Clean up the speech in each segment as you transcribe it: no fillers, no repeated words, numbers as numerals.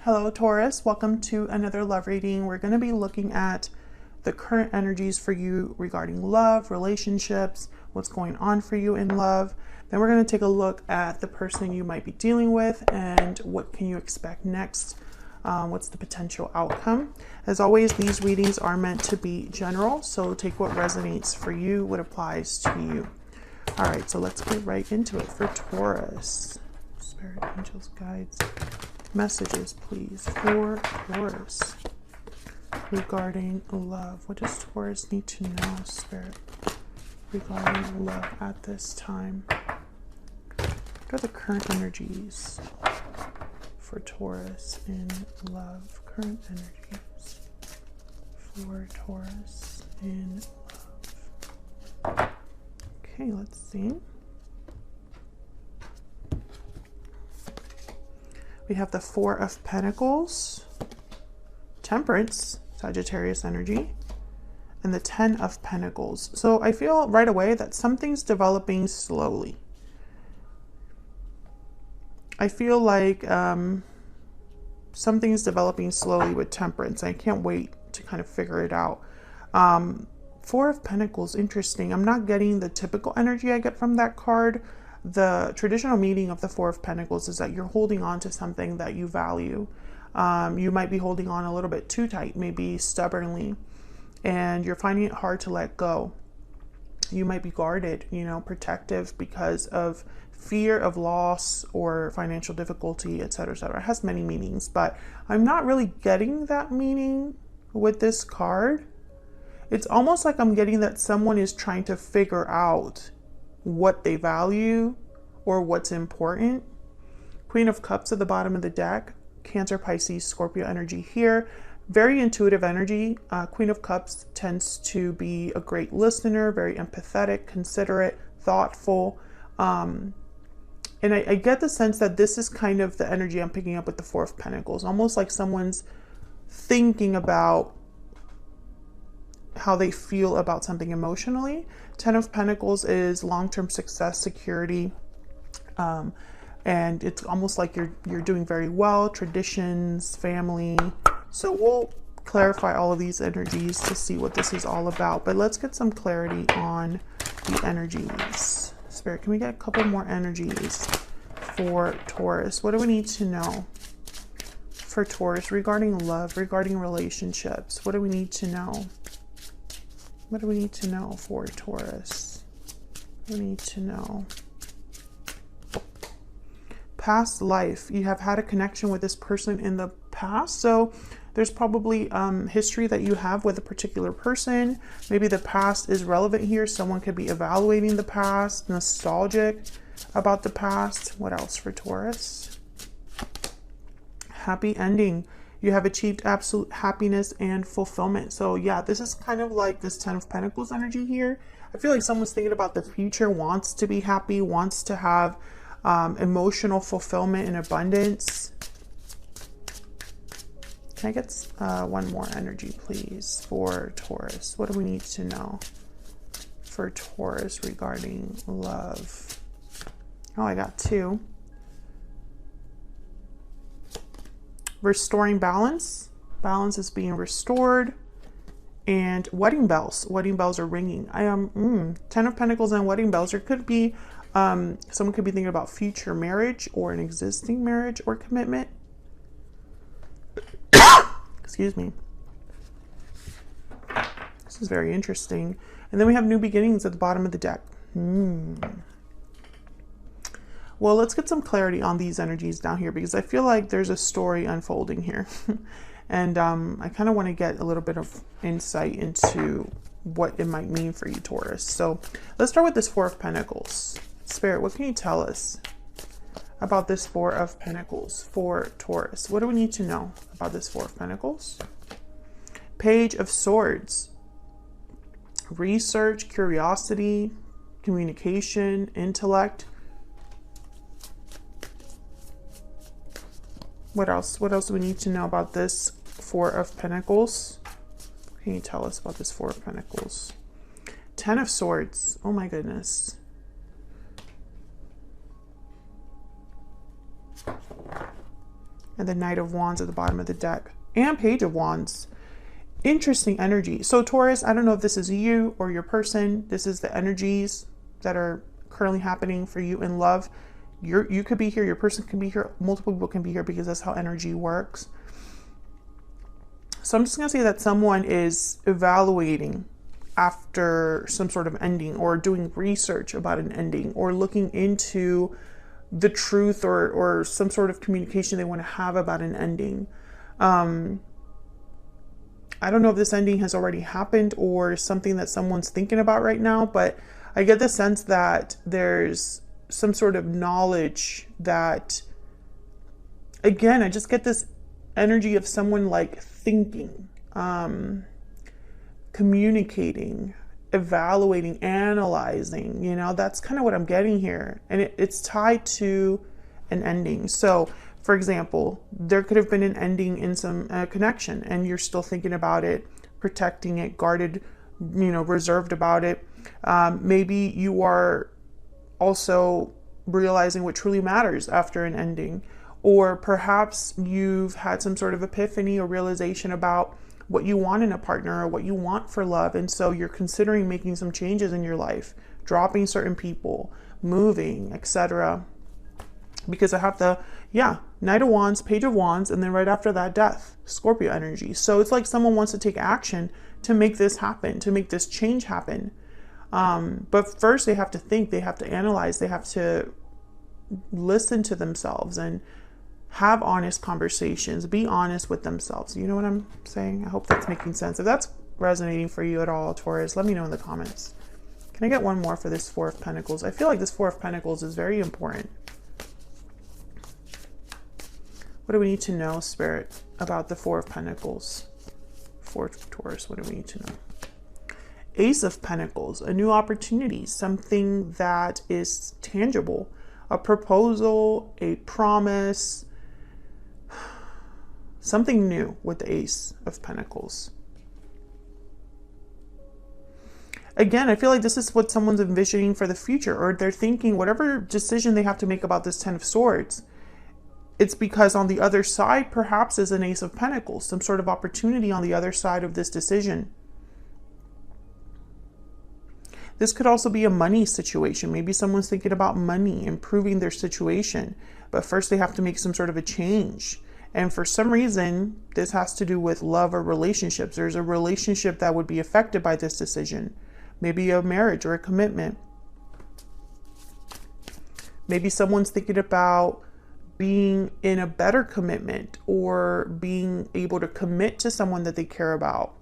Hello Taurus, welcome to another love reading. We're going to be looking at the current energies for you regarding love, relationships, what's going on for you in love. Then we're going to take a look at the person you might be dealing with and what can you expect next. What's the potential outcome? As always, these readings are meant to be general, so take what resonates for you, what applies to you. All right, so let's get right into it for Taurus. Spirit, angels, guides, messages, please, for Taurus regarding love. What does Taurus need to know, Spirit, regarding love at this time? What are the current energies for Taurus in love? Current energies for Taurus in love. Okay, let's see. We have the Four of Pentacles, Temperance, Sagittarius energy, and the Ten of Pentacles. So I feel right away that something's developing slowly. I feel like something's developing slowly with Temperance. I can't wait to kind of figure it out. Four of Pentacles, interesting. I'm not getting the typical energy I get from that card. The traditional meaning of the Four of Pentacles is that you're holding on to something that you value. You might be holding on a little bit too tight, maybe stubbornly, and you're finding it hard to let go. You might be guarded, protective because of fear of loss or financial difficulty, etc., etc. It has many meanings, but I'm not really getting that meaning with this card. It's almost like I'm getting that someone is trying to figure out what they value or what's important. Queen of Cups at the bottom of the deck, Cancer, Pisces, Scorpio energy here. Very intuitive energy. Queen of Cups tends to be a great listener, very empathetic, considerate, thoughtful. And I get the sense that this is kind of the energy I'm picking up with the Four of Pentacles. Almost like someone's thinking about how they feel about something emotionally. Ten of Pentacles is long-term success, security, and it's almost like you're doing very well, traditions, family. So we'll clarify all of these energies to see what this is all about, but let's get some clarity on the energies. Spirit, can we get a couple more energies for Taurus? What do we need to know for Taurus regarding love, regarding relationships? What do we need to know? What do we need to know for Taurus? We need to know. Past life. You have had a connection with this person in the past. So there's probably history that you have with a particular person. Maybe the past is relevant here. Someone could be evaluating the past, nostalgic about the past. What else for Taurus? Happy ending. You have achieved absolute happiness and fulfillment. So yeah, this is kind of like this Ten of Pentacles energy here. I feel like someone's thinking about the future, wants to be happy, wants to have emotional fulfillment and abundance. Can I get one more energy, please, for Taurus? What do we need to know for Taurus regarding love? Oh, I got two. Restoring balance. Balance is being restored. And wedding bells. Wedding bells are ringing. Ten of Pentacles and wedding bells. There could be, someone could be thinking about future marriage or an existing marriage or commitment. Excuse me. This is very interesting. And then we have new beginnings at the bottom of the deck. Well, let's get some clarity on these energies down here because I feel like there's a story unfolding here. And I kind of want to get a little bit of insight into what it might mean for you, Taurus. So let's start with this Four of Pentacles. Spirit, what can you tell us about this Four of Pentacles for Taurus? What do we need to know about this Four of Pentacles? Page of Swords. Research, curiosity, communication, intellect. What else? What else do we need to know about this Four of Pentacles? What can you tell us about this Four of Pentacles? Ten of Swords. Oh my goodness. And the Knight of Wands at the bottom of the deck. And Page of Wands. Interesting energy. So Taurus, I don't know if this is you or your person. This is the energies that are currently happening for you in love. You could be here, your person can be here, multiple people can be here, because that's how energy works. So I'm just going to say that someone is evaluating after some sort of ending, or doing research about an ending, or looking into the truth or some sort of communication they want to have about an ending. I don't know if this ending has already happened or something that someone's thinking about right now, but I get the sense that there's some sort of knowledge that, again, I just get this energy of someone like thinking, communicating, evaluating, analyzing, you know, that's kind of what I'm getting here. And it's tied to an ending. So for example, there could have been an ending in some connection, and you're still thinking about it, protecting it, guarded, you know, reserved about it. Maybe you are also realizing what truly matters after an ending, or perhaps you've had some sort of epiphany or realization about what you want in a partner or what you want for love, and so you're considering making some changes in your life, dropping certain people, moving, etc. Because I have the Knight of Wands, Page of Wands, and then right after that, Death, Scorpio energy. So it's like someone wants to take action to make this happen, to make this change happen. But first they have to think, they have to analyze, they have to listen to themselves and have honest conversations, be honest with themselves. You know what I'm saying? I hope that's making sense. If that's resonating for you at all, Taurus, let me know in the comments. Can I get one more for this Four of Pentacles? I feel like this Four of Pentacles is very important. What do we need to know, Spirit, about the Four of Pentacles? For Taurus, what do we need to know? Ace of Pentacles, a new opportunity, something that is tangible, a proposal, a promise, something new with the Ace of Pentacles. Again, I feel like this is what someone's envisioning for the future, or they're thinking whatever decision they have to make about this Ten of Swords. It's because on the other side, perhaps, is an Ace of Pentacles, some sort of opportunity on the other side of this decision. This could also be a money situation. Maybe someone's thinking about money, improving their situation, but first they have to make some sort of a change. And for some reason, this has to do with love or relationships. There's a relationship that would be affected by this decision. Maybe a marriage or a commitment. Maybe someone's thinking about being in a better commitment, or being able to commit to someone that they care about.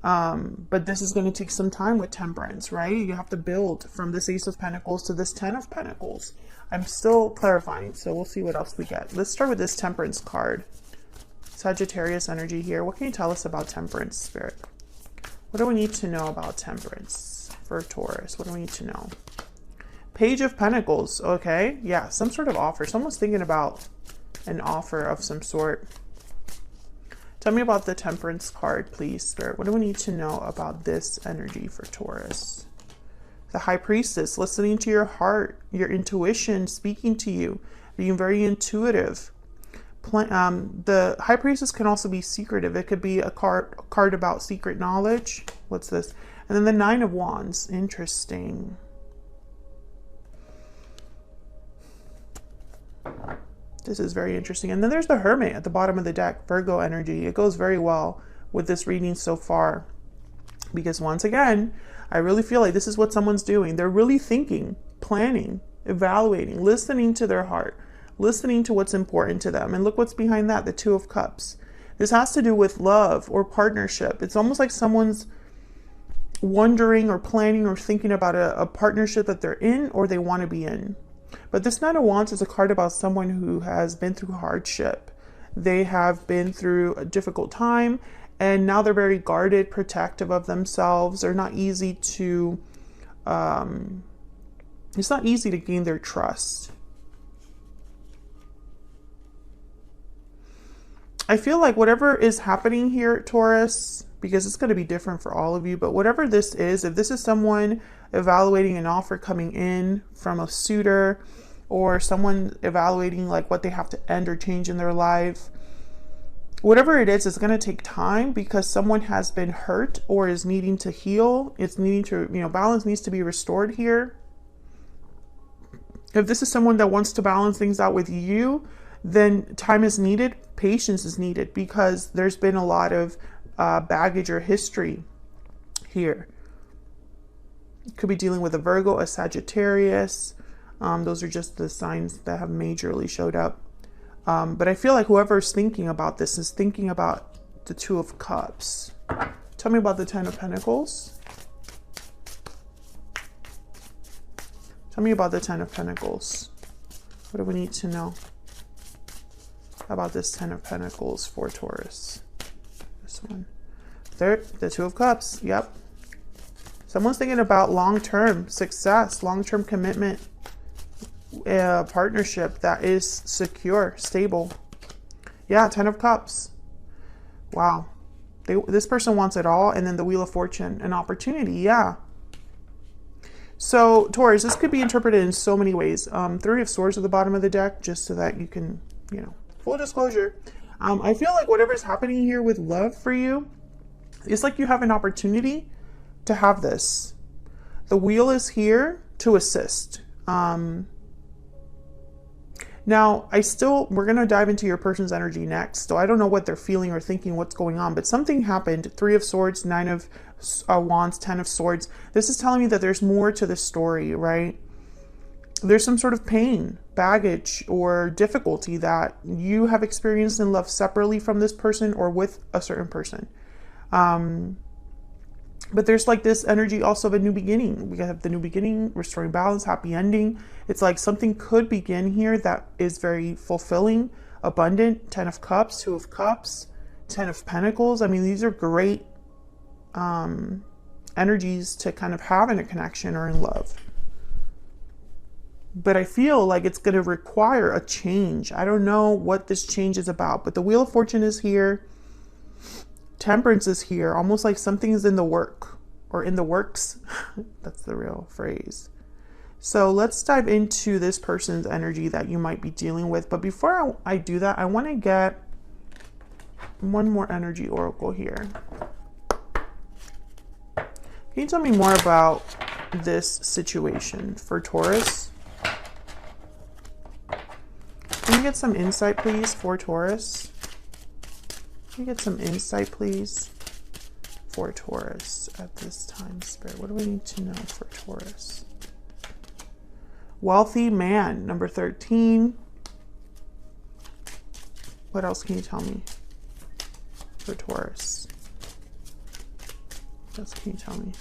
But this is going to take some time with Temperance, right? You have to build from this Ace of Pentacles to this Ten of Pentacles. I'm still clarifying, so we'll see what else we get. Let's start with this Temperance card. Sagittarius energy here. What can you tell us about Temperance, Spirit? What do we need to know about Temperance for Taurus? What do we need to know? Page of Pentacles. Okay, yeah, some sort of offer. Someone's thinking about an offer of some sort. Tell me about the Temperance card, please, Spirit. What do we need to know about this energy for Taurus? The High Priestess, listening to your heart, your intuition speaking to you, being very intuitive. The High Priestess can also be secretive. It could be a card about secret knowledge. What's this? And then the Nine of Wands. Interesting. This is very interesting. And then there's the Hermit at the bottom of the deck, Virgo energy. It goes very well with this reading so far, because once again, I really feel like this is what someone's doing. They're really thinking, planning, evaluating, listening to their heart, listening to what's important to them. And look what's behind that, the Two of Cups. This has to do with love or partnership. It's almost like someone's wondering or planning or thinking about a partnership that they're in or they want to be in. But this Nine of Wands is a card about someone who has been through hardship. They have been through a difficult time, and now they're very guarded, protective of themselves. They're not easy to, it's not easy to gain their trust. I feel like whatever is happening here, Taurus, because it's going to be different for all of you, but whatever this is, if this is someone evaluating an offer coming in from a suitor, or someone evaluating like what they have to end or change in their life. Whatever it is, it's going to take time because someone has been hurt or is needing to heal. It's needing to, balance needs to be restored here. If this is someone that wants to balance things out with you, then time is needed, patience is needed, because there's been a lot of baggage or history here. Could be dealing with a Virgo, a Sagittarius. Those are just the signs that have majorly showed up. But I feel like whoever's thinking about this is thinking about the Two of Cups. Tell me about the Ten of Pentacles. Tell me about the Ten of Pentacles. What do we need to know about this Ten of Pentacles for Taurus? This one. There, the Two of Cups. Yep. Someone's thinking about long-term success, long-term commitment, partnership that is secure, stable. Yeah, Ten of Cups. Wow. This person wants it all. And then the Wheel of Fortune, an opportunity. Yeah. So Taurus, this could be interpreted in so many ways. Three of Swords at the bottom of the deck, just so that you can, full disclosure. I feel like whatever's happening here with love for you, it's like you have an opportunity to have this. The Wheel is here to assist. Now, we're going to dive into your person's energy next. So I don't know what they're feeling or thinking, what's going on, but something happened. Three of Swords, Nine of Wands, Ten of Swords. This is telling me that there's more to the story, right? There's some sort of pain, baggage, or difficulty that you have experienced in love separately from this person or with a certain person. But there's like this energy also of a new beginning. We have the new beginning, restoring balance, happy ending. It's like something could begin here that is very fulfilling, abundant. Ten of Cups, Two of Cups, Ten of Pentacles. I mean, these are great energies to kind of have in a connection or in love. But I feel like it's going to require a change. I don't know what this change is about, but the Wheel of Fortune is here. Temperance is here, almost like something is in the work or in the works. That's the real phrase. So let's dive into this person's energy that you might be dealing with. But before I do that, I want to get one more energy oracle here. Can you tell me more about this situation for Taurus? Can you get some insight, please, for Taurus? Can you get some insight, please, for Taurus at this time, Spirit? What do we need to know for Taurus? Wealthy man, number 13. What else can you tell me for Taurus? What else can you tell me?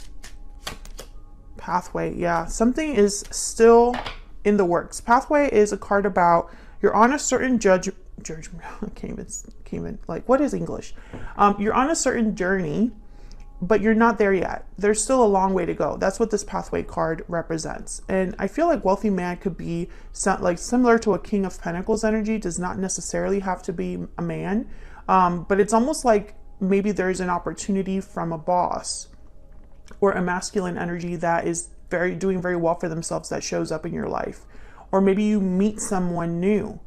Pathway, yeah. Something is still in the works. Pathway is a card about you're on a certain judgment. I can't even, like, what is English? You're on a certain journey, but you're not there yet. There's still a long way to go. That's what this pathway card represents. And I feel like wealthy man could be like similar to a King of Pentacles energy. Does not necessarily have to be a man, but it's almost like maybe there's an opportunity from a boss or a masculine energy that is doing very well for themselves that shows up in your life. Or maybe you meet someone new,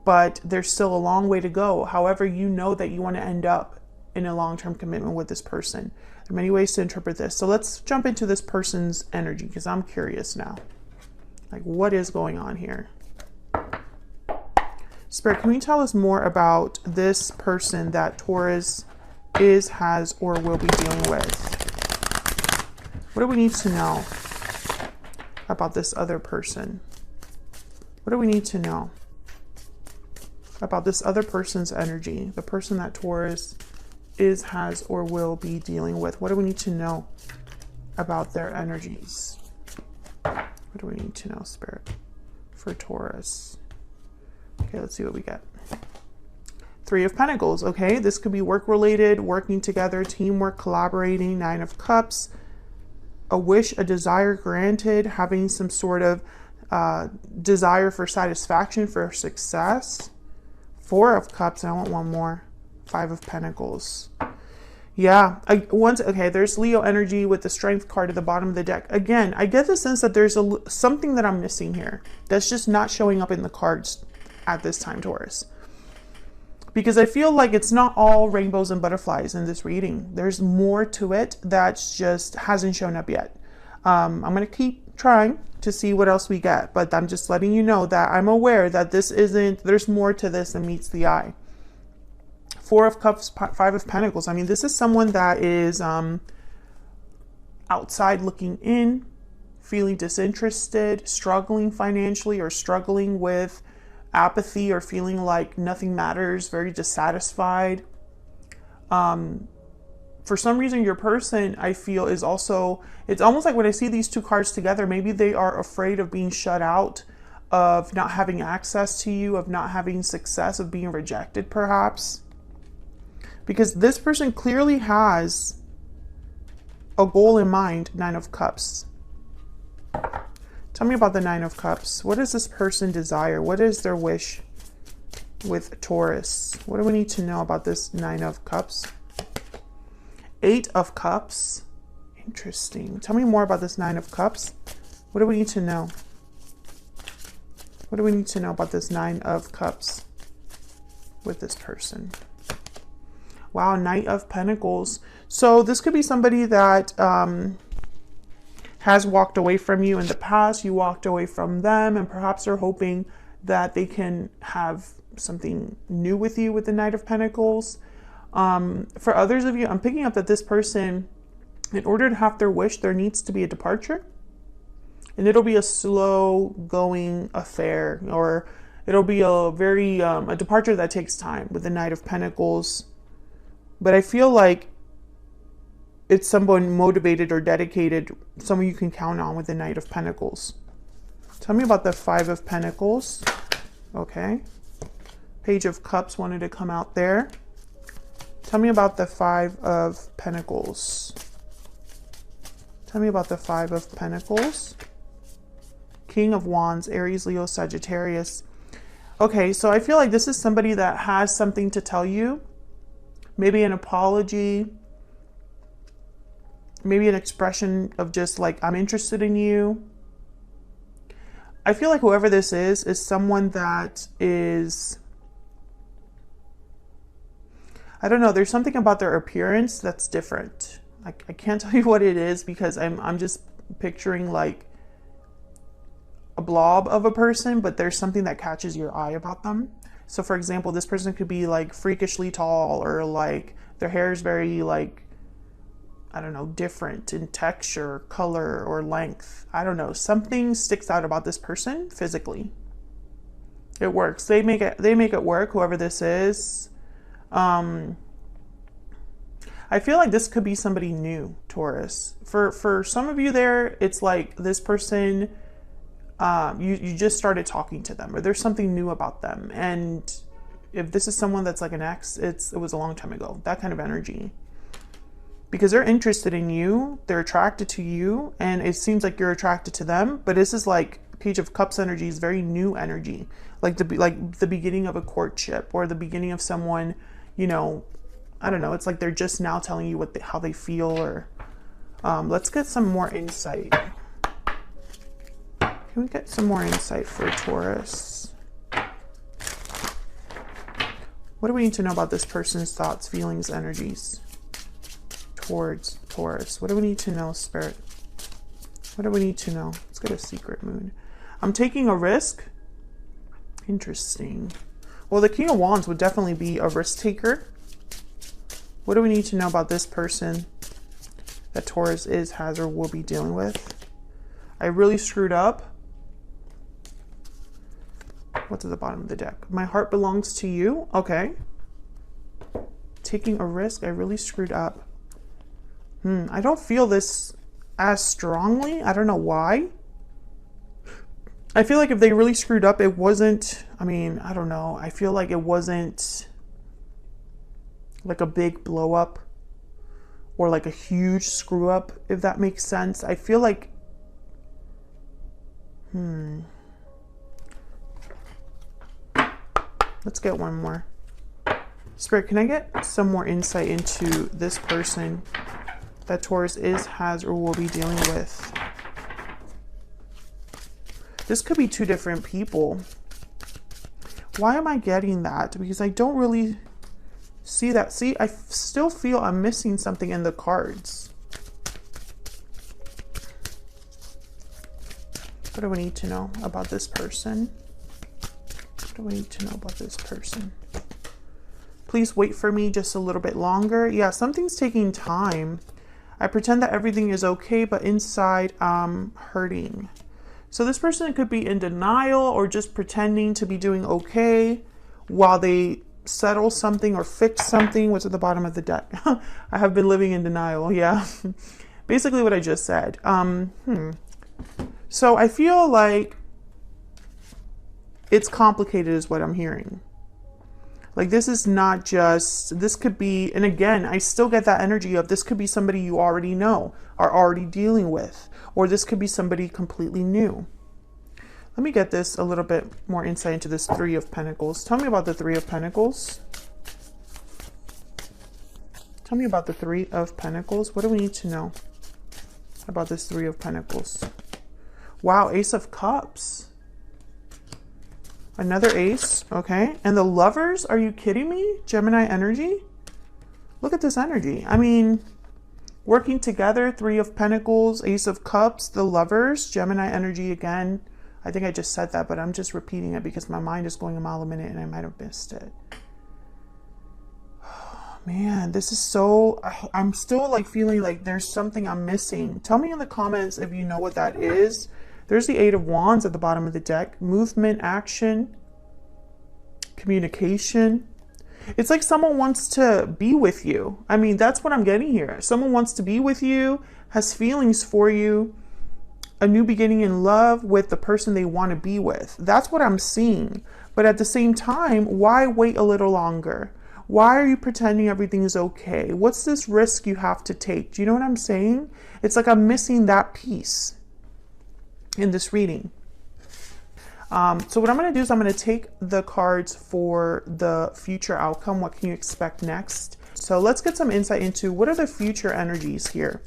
but there's still a long way to go. However, you know that you want to end up in a long-term commitment with this person. There are many ways to interpret this. So let's jump into this person's energy because I'm curious now. Like, what is going on here? Spirit, can you tell us more about this person that Taurus is, has, or will be dealing with? What do we need to know about this other person? What do we need to know about this other person's energy, the person that Taurus is, has, or will be dealing with? What do we need to know about their energies? What do we need to know, Spirit, for Taurus? Okay, let's see what we get. Three of Pentacles. Okay, this could be work-related, working together, teamwork, collaborating. Nine of Cups. A wish, a desire granted, having some sort of desire for satisfaction, for success. Four of Cups, and I want one more. Five of Pentacles. Yeah, okay, there's Leo energy with the Strength card at the bottom of the deck. Again, I get the sense that there's something that I'm missing here that's just not showing up in the cards at this time, Taurus. Because I feel like it's not all rainbows and butterflies in this reading. There's more to it that just hasn't shown up yet. I'm going to keep trying to see what else we get, but I'm just letting you know that I'm aware that there's more to this than meets the eye. Four of Cups, Five of Pentacles. I mean, this is someone that is outside looking in, feeling disinterested, struggling financially, or struggling with apathy, or feeling like nothing matters, very dissatisfied. For some reason, your person, I feel, is also, it's almost like when I see these two cards together, maybe they are afraid of being shut out, of not having access to you, of not having success, of being rejected, perhaps. Because this person clearly has a goal in mind. Nine of Cups. Tell me about the Nine of Cups. What does this person desire? What is their wish with Taurus? What do we need to know about this Nine of Cups? Eight of Cups. Interesting. Tell me more about this Nine of Cups. What do we need to know? What do we need to know about this Nine of Cups with this person? Wow, Knight of Pentacles. So this could be somebody that has walked away from you in the past. You walked away from them, and perhaps they're hoping that they can have something new with you with the Knight of Pentacles. For others of you, I'm picking up that this person, in order to have their wish, there needs to be a departure. And it'll be a slow going affair, or it'll be a very a departure that takes time with the Knight of Pentacles. But I feel like it's someone motivated or dedicated, someone you can count on with the Knight of Pentacles. Tell me about the Five of Pentacles. Okay. Page of Cups wanted to come out there. Tell me about the Five of Pentacles. Tell me about the Five of Pentacles. King of Wands, Aries, Leo, Sagittarius. Okay, so I feel like this is somebody that has something to tell you. Maybe an apology. Maybe an expression of just like, I'm interested in you. I feel like whoever this is someone that is, I don't know, there's something about their appearance that's different. I can't tell you what it is, because I'm just picturing like a blob of a person, but there's something that catches your eye about them. So for example, this person could be like freakishly tall, or like their hair is very like, I don't know, different in texture, color, or length. I don't know. Something sticks out about this person physically. It works. They make it work, whoever this is. I feel like this could be somebody new, Taurus. For some of you there, it's like this person, you just started talking to them, or there's something new about them. And if this is someone that's like an ex, it was a long time ago, that kind of energy. Because they're interested in you, they're attracted to you, and it seems like you're attracted to them. But this is like Page of Cups energy is very new energy, like the beginning of a courtship, or the beginning of someone, you know, I don't know. It's like they're just now telling you how they feel. Or let's get some more insight. Can we get some more insight for Taurus? What do we need to know about this person's thoughts, feelings, energies towards Taurus? What do we need to know, Spirit? What do we need to know? Let's get a secret moon. I'm taking a risk. Interesting. Well, the King of Wands would definitely be a risk taker. What do we need to know about this person that Taurus has, or will be dealing with? I really screwed up. What's at the bottom of the deck? My heart belongs to you. Okay. Taking a risk. I really screwed up. I don't feel this as strongly. I don't know why. I feel like if they really screwed up, it wasn't, I mean, I don't know. I feel like it wasn't like a big blow up, or like a huge screw up, if that makes sense. I feel like, let's get one more. Spirit, can I get some more insight into this person that Taurus is, has, or will be dealing with? This could be two different people. Why am I getting that? Because I don't really see that. See, I still feel I'm missing something in the cards. What do we need to know about this person? What do we need to know about this person? Please wait for me just a little bit longer. Yeah, something's taking time. I pretend that everything is okay, but inside I'm hurting. So this person could be in denial or just pretending to be doing okay while they settle something or fix something. What's at the bottom of the deck? I have been living in denial. Yeah, basically what I just said. So I feel like it's complicated is what I'm hearing. Like this is not just, this could be, and again, I still get that energy of this could be somebody you already know, are already dealing with, or this could be somebody completely new. Let me get this a little bit more insight into this Three of Pentacles. Tell me about the Three of Pentacles. Tell me about the Three of Pentacles. What do we need to know about this Three of Pentacles? Wow, Ace of Cups. Another ace, okay. And the Lovers, are you kidding me? Gemini energy? Look at this energy. I mean, working together, Three of Pentacles, Ace of Cups, the Lovers, Gemini energy again. I think I just said that, but I'm just repeating it because my mind is going a mile a minute and I might have missed it. Oh, man, this is so, I'm still like feeling like there's something I'm missing. Tell me in the comments if you know what that is. There's the Eight of Wands at the bottom of the deck. Movement, action, communication. It's like someone wants to be with you. I mean, that's what I'm getting here. Someone wants to be with you, has feelings for you, a new beginning in love with the person they want to be with. That's what I'm seeing. But at the same time, why wait a little longer? Why are you pretending everything is okay? What's this risk you have to take? Do you know what I'm saying? It's like I'm missing that piece in this reading. So what I'm going to do is I'm going to take the cards for the future outcome. What can you expect next? So let's get some insight into what are the future energies here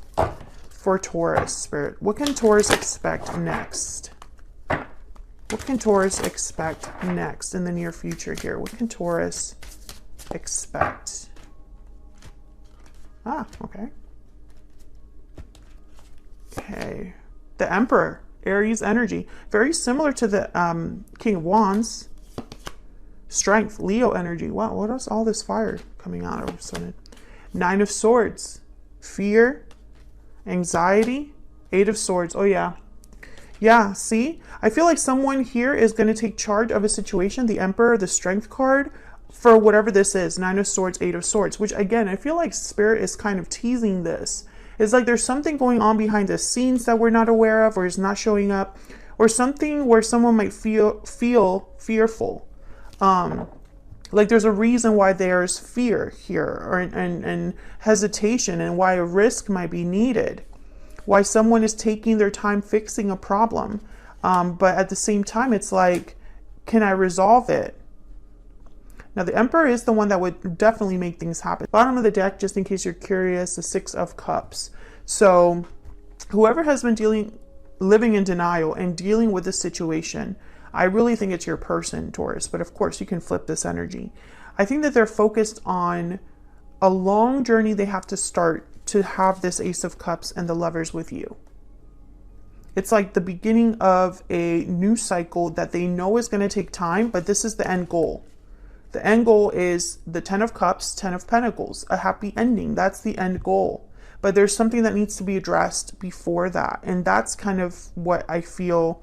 for Taurus, Spirit. What can Taurus expect next? What can Taurus expect next in the near future here? What can Taurus expect? Ah, okay. Okay. The Emperor. Aries energy, very similar to the King of Wands. Strength, Leo energy. Wow, what is all this fire coming out of a sudden? Nine of Swords, fear, anxiety, Eight of Swords. Oh yeah, yeah. See, I feel like someone here is going to take charge of a situation. The Emperor, the Strength card, for whatever this is. Nine of Swords, Eight of Swords. Which again, I feel like Spirit is kind of teasing this. It's like there's something going on behind the scenes that we're not aware of or is not showing up, or something where someone might feel fearful. Like there's a reason why there's fear here or and hesitation, and why a risk might be needed, why someone is taking their time fixing a problem. But at the same time, it's like, can I resolve it? Now, the Emperor is the one that would definitely make things happen. Bottom of the deck, just in case you're curious, the Six of Cups. So whoever has been living in denial and dealing with the situation, I really think it's your person, Taurus. But of course, you can flip this energy. I think that they're focused on a long journey they have to start to have this Ace of Cups and the Lovers with you. It's like the beginning of a new cycle that they know is going to take time, but this is the end goal. The end goal is the Ten of Cups, Ten of Pentacles, a happy ending. That's the end goal. But there's something that needs to be addressed before that. And that's kind of what I feel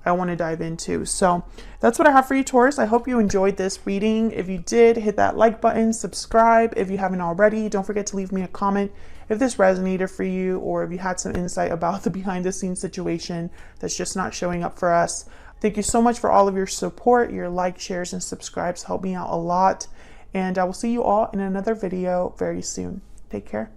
I want to dive into. So that's what I have for you, Taurus. I hope you enjoyed this reading. If you did, hit that like button, subscribe. If you haven't already, don't forget to leave me a comment if this resonated for you, or if you had some insight about the behind the scenes situation that's just not showing up for us. Thank you so much for all of your support. Your likes, shares, and subscribes help me out a lot. And I will see you all in another video very soon. Take care.